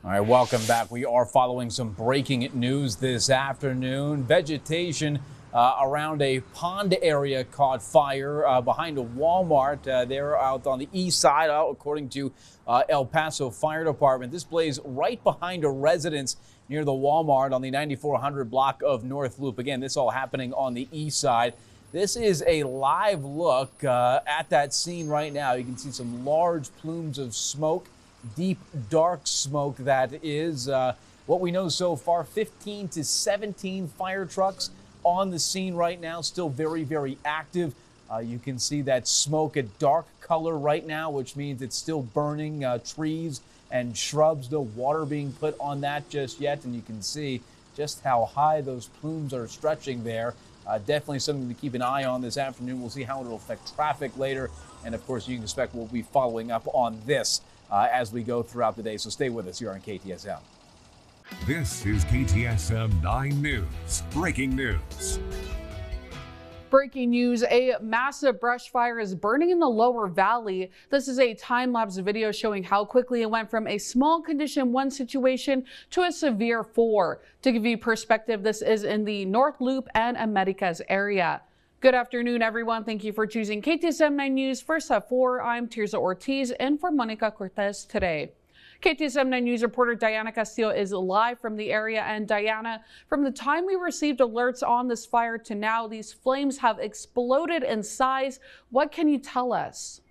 All right, welcome back. We are following some breaking news this afternoon. Vegetation around a pond area caught fire behind a Walmart. They're out on the east side, according to El Paso Fire Department. This blaze right behind a residence near the Walmart on the 9400 block of North Loop. Again, this all happening on the east side. This is a live look at that scene right now. You can see some large plumes of smoke. Deep, dark smoke, that is. What we know so far, 15 to 17 fire trucks on the scene right now, still very, very active. You can see that smoke a dark color right now, which means it's still burning trees and shrubs. No water being put on that just yet, and you can see just how high those plumes are stretching there. Definitely something to keep an eye on this afternoon. We'll see how it'll affect traffic later, and of course, you can expect we'll be following up on this as we go throughout the day. So stay with us here on KTSM. This is KTSM 9 News. Breaking news. Breaking news, a massive brush fire is burning in the lower valley. This is a time-lapse video showing how quickly it went from a small condition 1 situation to a severe 4. To give you perspective, this is in the North Loop and Americas area. Good afternoon, everyone. Thank you for choosing KTSM 9 News. First at 4, I'm Tirza Ortiz in for Monica Cortez today. KTSM 9 News reporter Diana Castillo is live from the area. And Diana, from the time we received alerts on this fire to now, these flames have exploded in size. What can you tell us?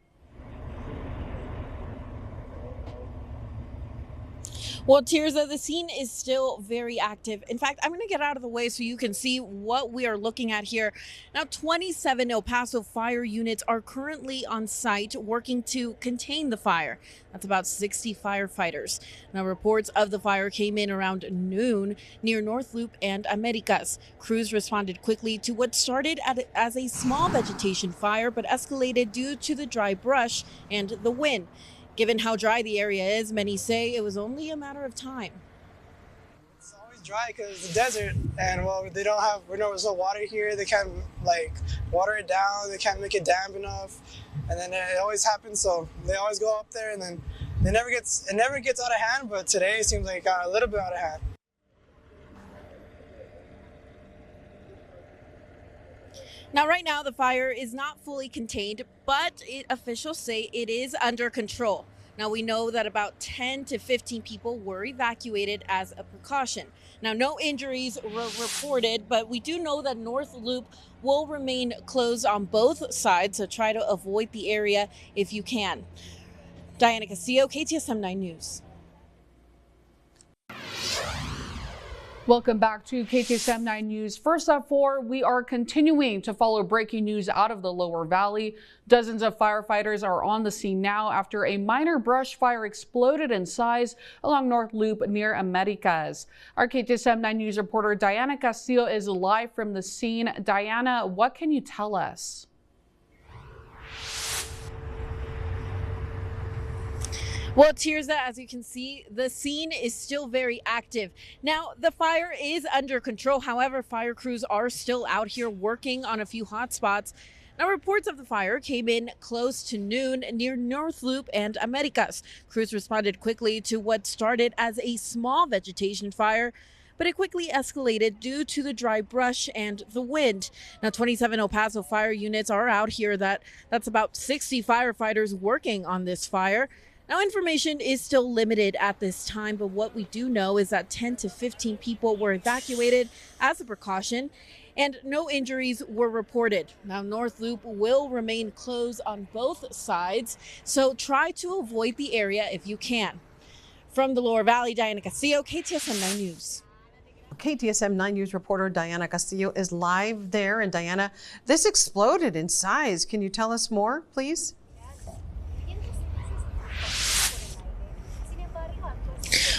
Well, Tirza, the scene is still very active. In fact, I'm going to get out of the way so you can see what we are looking at here. Now, 27 El Paso fire units are currently on site working to contain the fire. That's about 60 firefighters. Now, reports of the fire came in around noon near North Loop and Americas. Crews responded quickly to what started as a small vegetation fire, but escalated due to the dry brush and the wind. Given how dry the area is, many say it was only a matter of time. It's always dry because it's the desert, and well, there's no water here. They can't water it down. They can't make it damp enough, and then it always happens. So they always go up there, and then it never gets out of hand. But today it seems like it got a little bit out of hand. Now, right now, the fire is not fully contained, but officials say it is under control. Now, we know that about 10 to 15 people were evacuated as a precaution. Now, no injuries were reported, but we do know that North Loop will remain closed on both sides, so try to avoid the area if you can. Diana Castillo, KTSM 9 News. Welcome back to KTSM 9 News. First at 4, we are continuing to follow breaking news out of the lower valley. Dozens of firefighters are on the scene now after a minor brush fire exploded in size along North Loop near Americas. Our KTSM 9 News reporter Diana Castillo is live from the scene. Diana, what can you tell us? Well, Tirza, as you can see, the scene is still very active. Now, the fire is under control. However, fire crews are still out here working on a few hot spots. Now, reports of the fire came in close to noon near North Loop and Americas. Crews responded quickly to what started as a small vegetation fire, but it quickly escalated due to the dry brush and the wind. Now, 27 El Paso fire units are out here. That's about 60 firefighters working on this fire. Now, information is still limited at this time, but what we do know is that 10 to 15 people were evacuated as a precaution, and no injuries were reported. Now, North Loop will remain closed on both sides, so try to avoid the area if you can. From the Lower Valley, Diana Castillo, KTSM 9 News. KTSM 9 News reporter Diana Castillo is live there. And Diana, this exploded in size. Can you tell us more, please?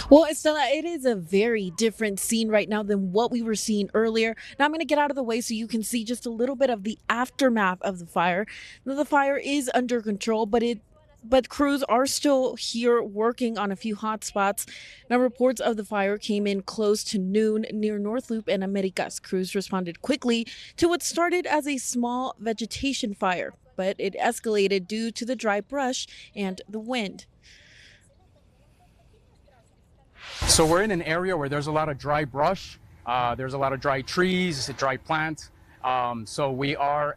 Well, Estella, it is a very different scene right now than what we were seeing earlier. Now I'm going to get out of the way so you can see just a little bit of the aftermath of the fire. Now, the fire is under control, but crews are still here working on a few hot spots. Now, reports of the fire came in close to noon near North Loop and Americas. Crews responded quickly to what started as a small vegetation fire, but it escalated due to the dry brush and the wind. So we're in an area where there's a lot of dry brush, there's a lot of dry trees, dry plants. So we are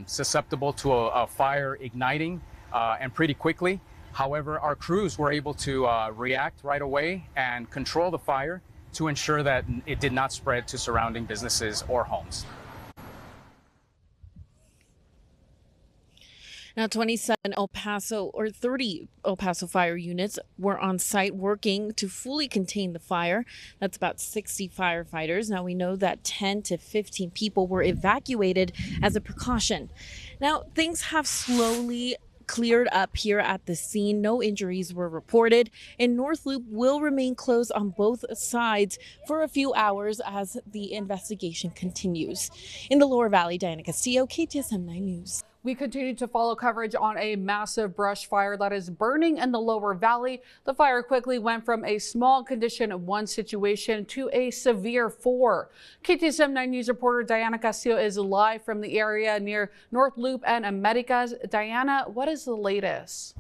susceptible to a fire igniting and pretty quickly. However, our crews were able to react right away and control the fire to ensure that it did not spread to surrounding businesses or homes. Now, 27 El Paso or 30 El Paso fire units were on site working to fully contain the fire. That's about 60 firefighters. Now, we know that 10 to 15 people were evacuated as a precaution. Now, things have slowly cleared up here at the scene. No injuries were reported, and North Loop will remain closed on both sides for a few hours as the investigation continues. In the Lower Valley, Diana Castillo, KTSM 9 News. We continue to follow coverage on a massive brush fire that is burning in the Lower Valley. The fire quickly went from a small condition 1 situation to a severe 4. KTSM 9 News reporter Diana Castillo is live from the area near North Loop and Americas. Diana, what is the latest?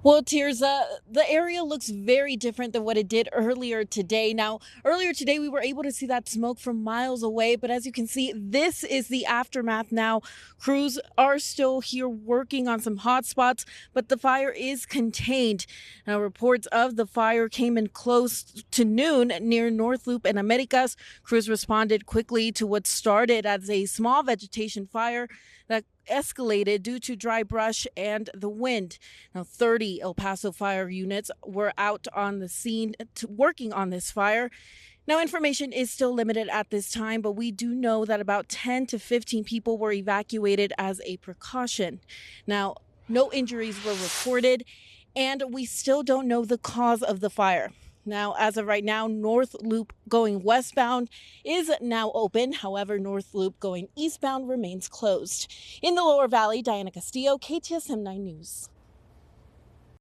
Well, Tirza, the area looks very different than what it did earlier today. Now, earlier today, we were able to see that smoke from miles away. But as you can see, this is the aftermath now. Crews are still here working on some hot spots, but the fire is contained. Now, reports of the fire came in close to noon near North Loop and Americas. Crews responded quickly to what started as a small vegetation fire that escalated due to dry brush and the wind. Now, 30 El Paso fire units were out on the scene working on this fire. Now, information is still limited at this time, but we do know that about 10 to 15 people were evacuated as a precaution. Now, no injuries were reported, and we still don't know the cause of the fire. Now, as of right now, North Loop going westbound is now open. However, North Loop going eastbound remains closed. In the Lower Valley, Diana Castillo, KTSM 9 News.